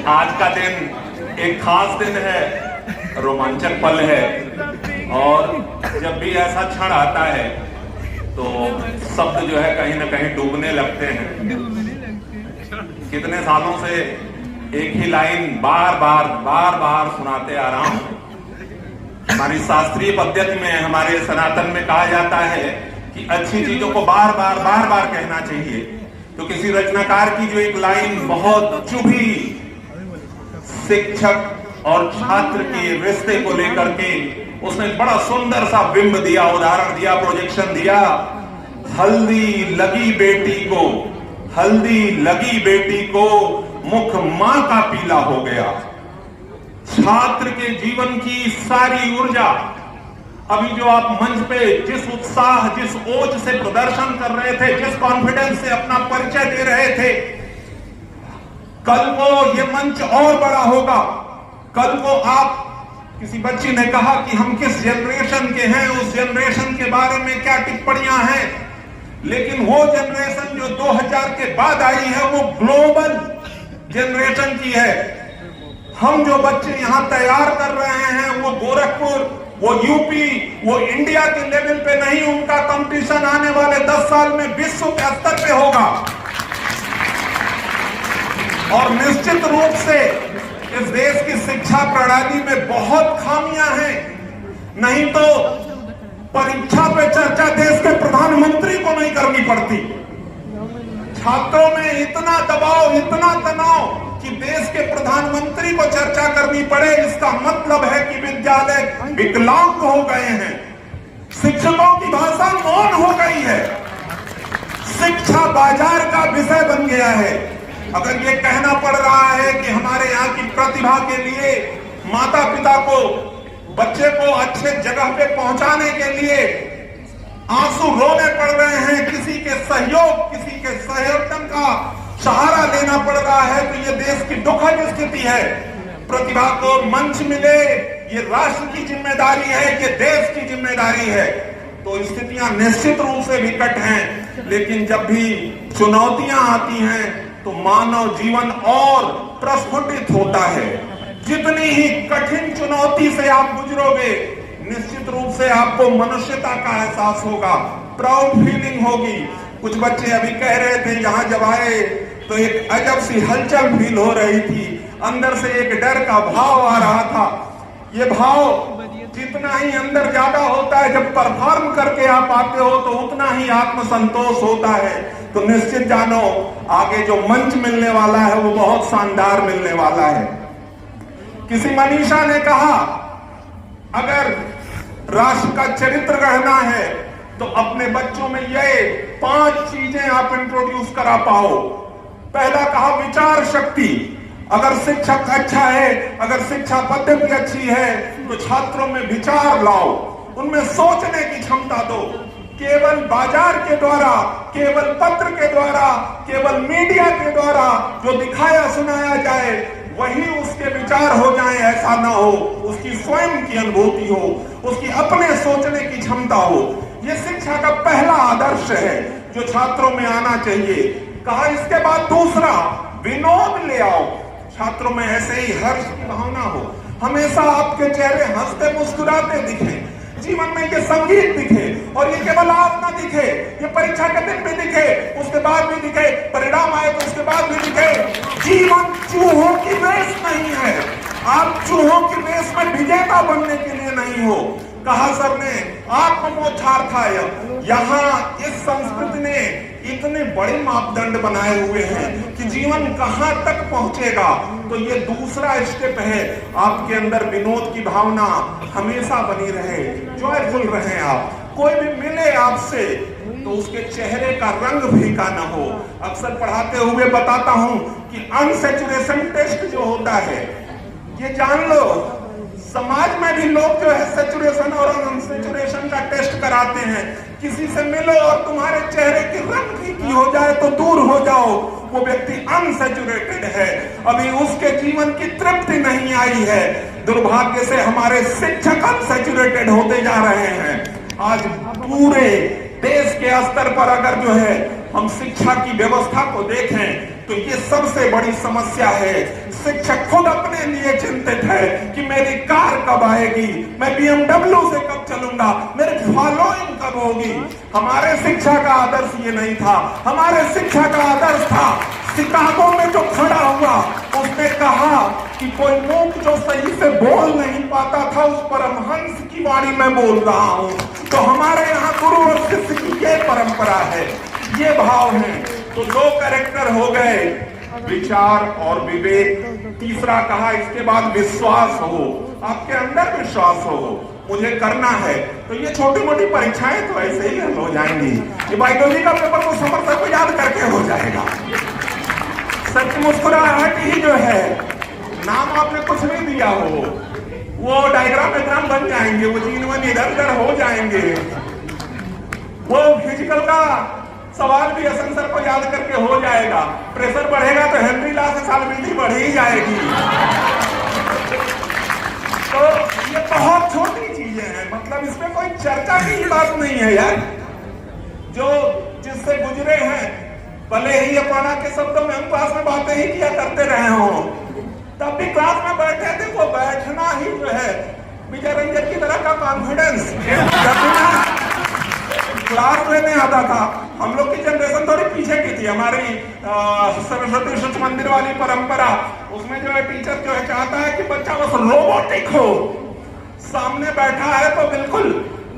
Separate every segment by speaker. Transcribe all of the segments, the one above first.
Speaker 1: आज का दिन एक खास दिन है, रोमांचक पल है। और जब भी ऐसा क्षण आता है तो शब्द जो है कहीं ना कहीं डूबने लगते हैं। कितने सालों से एक ही लाइन बार बार सुनाते आ रहा हूं। हमारी शास्त्रीय पद्धति में, हमारे सनातन में कहा जाता है कि अच्छी चीजों को बार बार कहना चाहिए। तो किसी रचनाकार की जो एक लाइन बहुत चुभी, शिक्षक और छात्र के रिश्ते को लेकर के उसने बड़ा सुंदर सा बिंब दिया, उदाहरण दिया, प्रोजेक्शन दिया। हल्दी लगी बेटी को मुख मां का पीला हो गया। छात्र के जीवन की सारी ऊर्जा, अभी जो आप मंच पे जिस उत्साह, जिस ओज से प्रदर्शन कर रहे थे, जिस कॉन्फिडेंस से अपना परिचय दे रहे थे, कल को ये मंच और बड़ा होगा। कल को आप, किसी बच्ची ने कहा कि हम किस जनरेशन के हैं, उस जनरेशन के बारे में क्या टिप्पणियां हैं, लेकिन वो जनरेशन जो 2000 के बाद आई है वो ग्लोबल जनरेशन की है। हम जो बच्चे यहां तैयार कर रहे हैं वो गोरखपुर, वो यूपी, वो इंडिया के लेवल पे नहीं, उनका कंपटीशन आने वाले 10 साल में विश्व के स्तर पे होगा। और निश्चित रूप से इस देश की शिक्षा प्रणाली में बहुत खामियां हैं, नहीं तो परीक्षा पे चर्चा देश के प्रधानमंत्री को नहीं करनी पड़ती। छात्रों में इतना दबाव, इतना तनाव कि देश के प्रधानमंत्री को चर्चा करनी पड़े, इसका मतलब है कि विद्यालय विकलांग हो गए हैं। शिक्षकों की भाषा मौन हो गई है। शिक्षा बाजार का विषय बन गया है। अगर ये कहना पड़ रहा है कि हमारे यहाँ की प्रतिभा के लिए माता पिता को बच्चे को अच्छे जगह पे पहुंचाने के लिए आंसू रोने पड़ रहे हैं, किसी के सहयोग, किसी के सहयोगन का सहारा लेना पड़ रहा है, तो ये देश की दुखद स्थिति है। प्रतिभा को मंच मिले, ये राष्ट्र की जिम्मेदारी है, ये देश की जिम्मेदारी है। तो स्थितियां निश्चित रूप से विकट हैं, लेकिन जब भी चुनौतियां आती हैं तो मानव जीवन और प्रस्फुटित होता है। जितनी ही कठिन चुनौती से आप गुजरोगे, निश्चित रूप से आपको मनुष्यता का एहसास होगा, प्राउड फीलिंग होगी। कुछ बच्चे अभी कह रहे थे यहां जब आए तो एक अजब सी हलचल फील हो रही थी, अंदर से एक डर का भाव आ रहा था। ये भाव जितना ही अंदर ज्यादा होता है, जब परफॉर्म करके आप आते हो तो उतना ही आत्मसंतोष होता है। तो निश्चित जानो आगे जो मंच मिलने वाला है वो बहुत शानदार मिलने वाला है। किसी मनीषा ने कहा, अगर राष्ट्र का चरित्र गढ़ना है तो अपने बच्चों में ये 5 चीजें आप इंट्रोड्यूस करा पाओ। पहला कहा विचार शक्ति। अगर शिक्षक अच्छा है, अगर शिक्षा पद्धति अच्छी है तो छात्रों में विचार लाओ, उनमें सोचने की क्षमता दो। केवल बाजार के द्वारा, केवल पत्र के द्वारा, केवल मीडिया के द्वारा जो दिखाया सुनाया जाए वही उसके विचार हो जाए, ऐसा ना हो। उसकी स्वयं की अनुभूति हो, उसकी अपने सोचने की क्षमता हो। ये शिक्षा का पहला आदर्श है जो छात्रों में आना चाहिए। कहा इसके बाद दूसरा, विनोद ले आओ। छात्रों में ऐसे ही हर्ष की भावना हो, हमेशा आपके चेहरे हंसते मुस्कुराते दिखे, जीवन में ये संगीत दिखे, और ये केवल आज ना दिखे, ये परीक्षा के दिन भी दिखे, उसके बाद भी दिखे, परिणाम आए तो उसके बाद भी दिखे। जीवन चूहों की रेस नहीं है, आप चूहों की रेस में विजेता बनने के लिए नहीं हो। कहा सर ने आत्मोत्थार्थाय, यहाँ इस संस्कृति ने इतने बड़े मापदंड बनाए हुए हैं कि जीवन कहां तक पहुंचेगा। तो ये दूसरा स्टेप है, आपके अंदर विनोद की भावना हमेशा बनी रहे, जॉयफुल रहे। आप कोई भी मिले आपसे तो उसके चेहरे का रंग फीका ना हो। अक्सर पढ़ाते हुए बताता हूं कि अनसैचुरेशन टेस्ट जो होता है, ये जान लो, समाज में भी लोग जो है सैचुरेशन और अनसैचुरेशन का टेस्ट कराते हैं। किसी से मिलो और तुम्हारे चेहरे की रंग फीकी हो जाए तो दूर हो जाओ, वो व्यक्ति अनसैचुरेटेड है, अभी उसके जीवन की तृप्ति नहीं आई है। दुर्भाग्य से हमारे शिक्षक अनसैचुरेटेड होते जा रहे हैं। आज पूरे देश के स्तर पर अगर जो है हम शिक्षा की व्यवस्था को देखें तो ये सबसे बड़ी समस्या है। शिक्षक खुद अपने लिए चिंतित है कि मेरी कार कब आएगी, मैं BMW से कब चलूंगा, मेरी फॉलोइंग कब होगी। हमारे शिक्षा का आदर्श ये नहीं था। हमारे शिक्षा का आदर्श था, शिकागो में जो खड़ा हुआ उसने कहा कि कोई मूक जो सही से बोल नहीं पाता था, उस परमहंस की वाणी में बोल रहा हूं। तो हमारे यहाँ गुरु और शिष्य की ये परंपरा है, ये भाव है। तो दो कैरेक्टर हो गए, विचार और विवेक। तीसरा कहा इसके बाद विश्वास हो, आपके अंदर विश्वास हो, मुझे करना है। तो ये छोटी मोटी परीक्षाएं तो ऐसे ही हो जाएंगी। ये बायोलॉजी का पेपर तो समर्थक को याद करके हो जाएगा। सच मुस्कुराहट ही जो है, नाम आपने कुछ नहीं दिया हो, वो डायग्राम बन जाएंगे, वो जीवन इधर उधर हो जाएंगे। वो फिजिकल का सवाल भी असेंसर को याद करके हो जाएगा। प्रेशर बढ़ेगा तो हेनरी लॉ से सॉल्वेबिलिटी बढ़ ही जाएगी। तो ये बहुत छोटी चीजें हैं, मतलब इसमें कोई चर्चा की बात नहीं है यार। जो जिससे गुजरे हैं, भले ही ये पढ़ा के शब्दों में हम क्लास में बातें ही किया करते रहे हो, तब भी क्लास में बैठे थे। वो बैठना ही जो है विजय रंजन की तरह का कॉन्फिडेंस क्लास में नहीं आता था। हम लोग की जनरेशन थोड़ी पीछे की थी। हमारी सरस्वती शिशु मंदिर वाली परंपरा, उसमें जो है टीचर जो है चाहता है कि बच्चा बस रोबोटिक हो, सामने बैठा है तो बिल्कुल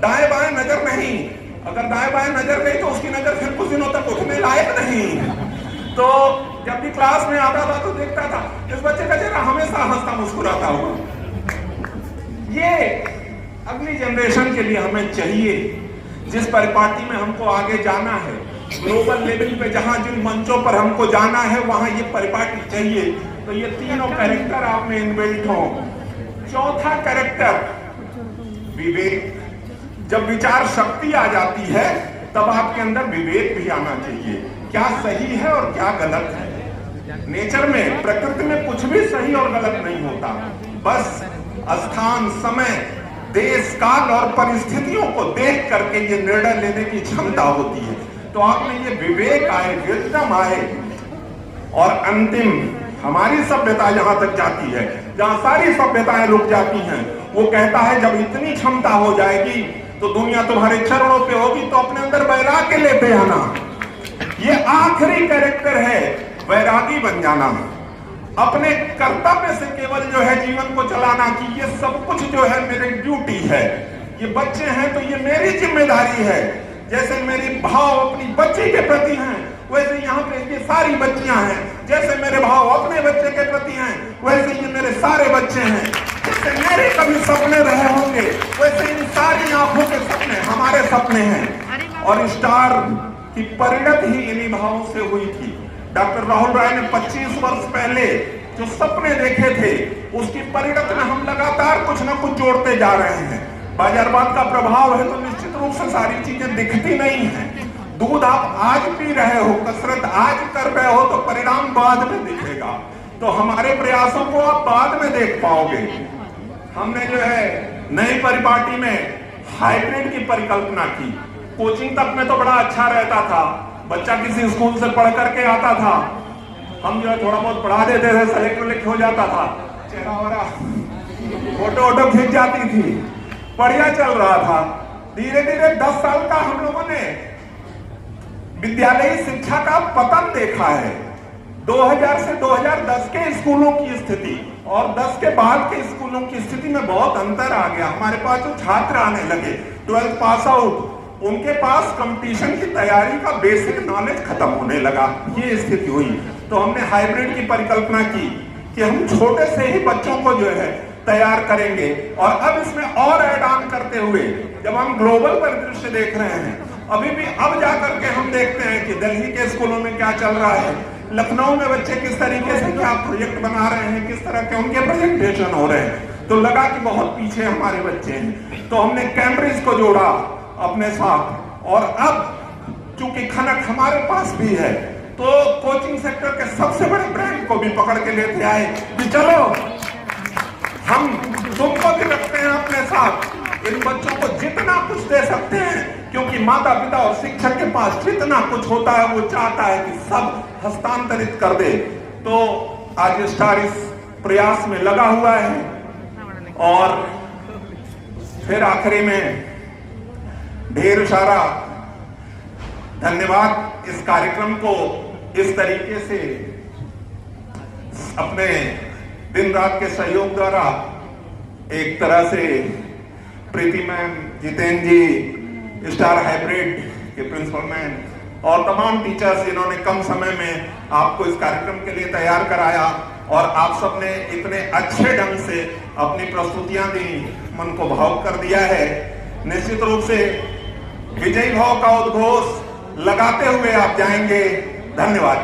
Speaker 1: दाएं बाएं नजर नहीं। अगर दाएं बाएं नजर गई तो उसकी नजर फिर कुछ दिनों तक उठने लायक नहीं। तो जब भी क्लास में आता था तो देखता था इस बच्चे का चेहरा हमेशा हंसता मुस्कुराता हुआ। ये अगली जनरेशन के लिए हमें चाहिए, जिस परिपाटी में हमको आगे जाना है, ग्लोबल लेवल पे जहां जिन मंचों पर हमको जाना है, वहां ये परिपाटी चाहिए। तो ये तीनों कैरेक्टर आप में इनबिल्ट हो। चौथा कैरेक्टर विवेक। जब विचार शक्ति आ जाती है तब आपके अंदर विवेक भी आना चाहिए, क्या सही है और क्या गलत है। नेचर में, प्रकृति में कुछ भी सही और गलत नहीं होता, बस स्थान, समय, देश, काल और परिस्थितियों को देख करके ये निर्णय लेने की क्षमता होती है। तो आप में ये विवेक आए, विजडम आए। और अंतिम, हमारी सभ्यता जहां तक जाती है, जहां सारी सभ्यताएं रुक जाती हैं, वो कहता है जब इतनी क्षमता हो जाएगी तो दुनिया तुम्हारे चरणों पे होगी, तो अपने अंदर वैराग्य लेते आना। ये आखिरी कैरेक्टर है, वैरागी बन जाना, अपने कर्तव्य से केवल जो है जीवन को चलाना, कि ये सब कुछ जो है मेरी ड्यूटी है। ये बच्चे हैं तो ये मेरी जिम्मेदारी है। जैसे मेरी भाव अपनी बच्ची के प्रति हैं, वैसे यहाँ पे ये सारी बच्चियां हैं। जैसे मेरे भाव अपने बच्चे के प्रति हैं, वैसे ये मेरे सारे बच्चे हैं। जैसे मेरे कभी सपने रहे होंगे, वैसे इन सारी आंखों के सपने हमारे सपने हैं। और स्टार की परिणत ही इन्हीं भावों से हुई थी। डॉक्टर राहुल राय ने 25 वर्ष पहले जो सपने देखे थे, उसकी परिणत में हम लगातार कुछ न कुछ जोड़ते जा रहे हैं। बाजारवाद का प्रभाव है तो निश्चित रूप से सारी चीजें दिखती नहीं है। दूध आप आज पी रहे हो, कसरत आज कर रहे हो, तो परिणाम बाद में दिखेगा। तो हमारे प्रयासों को आप बाद में देख पाओगे। हमने जो है नई परिपाटी में हाइब्रिड की परिकल्पना की। कोचिंग तक में तो बड़ा अच्छा रहता था, बच्चा किसी स्कूल से पढ़ करके आता था, हम जो है थोड़ा बहुत पढ़ा देते थे, सेलेक्ट हो जाता था, चेहरा वरा फोटो वोटो खींच जाती थी, बढ़िया चल रहा था। धीरे धीरे 10 साल का हम लोगों ने विद्यालयी शिक्षा का पतन देखा है। 2000 से 2010 के स्कूलों की स्थिति और 10 के बाद के स्कूलों की स्थिति में बहुत अंतर आ गया। हमारे पास जो छात्र आने लगे 12th पास आउट, उनके पास कंपटीशन की तैयारी का बेसिक नॉलेज खत्म होने लगा। ये स्थिति हुई तो हमने हाइब्रिड की परिकल्पना की कि हम छोटे से ही बच्चों को जो है तैयार करेंगे। और अब इसमें और ऐड ऑन करते हुए जब हम ग्लोबल परिदृश्य देख रहे हैं, अभी भी अब जाकर के हम देखते हैं कि दिल्ली के स्कूलों में क्या चल रहा है, लखनऊ में बच्चे किस तरीके से क्या प्रोजेक्ट बना रहे हैं, किस तरह के उनके प्रेजेंटेशन हो रहे हैं, तो लगा कि बहुत पीछे हमारे बच्चे हैं। तो हमने कैम्ब्रिज को जोड़ा अपने साथ। और अब चूंकि खनक हमारे पास भी है, तो कोचिंग सेक्टर के सबसे बड़े ब्रांड को भी पकड़ के लेते आए कि चलो हम तुमको भी रखते हैं अपने साथ, इन बच्चों को जितना कुछ दे सकते हैं, क्योंकि माता पिता और शिक्षक के पास जितना कुछ होता है वो चाहता है कि सब हस्तांतरित कर दे। तो आज स्टार इस प्रयास में लगा हुआ है और फिर आखिरी में ढेर सारा धन्यवाद इस कार्यक्रम को इस तरीके से अपने दिन रात के सहयोग द्वारा एक तरह से प्रीति मैम, जितेंद्र जी, स्टार हाइब्रिड के प्रिंसिपल मैम और तमाम टीचर्स जिन्होंने कम समय में आपको इस कार्यक्रम के लिए तैयार कराया और आप सबने इतने अच्छे ढंग से अपनी प्रस्तुतियां दी, मन को भावुक कर दिया है। निश्चित रूप से विजयी भाव का उद्घोष लगाते हुए आप जाएंगे। धन्यवाद।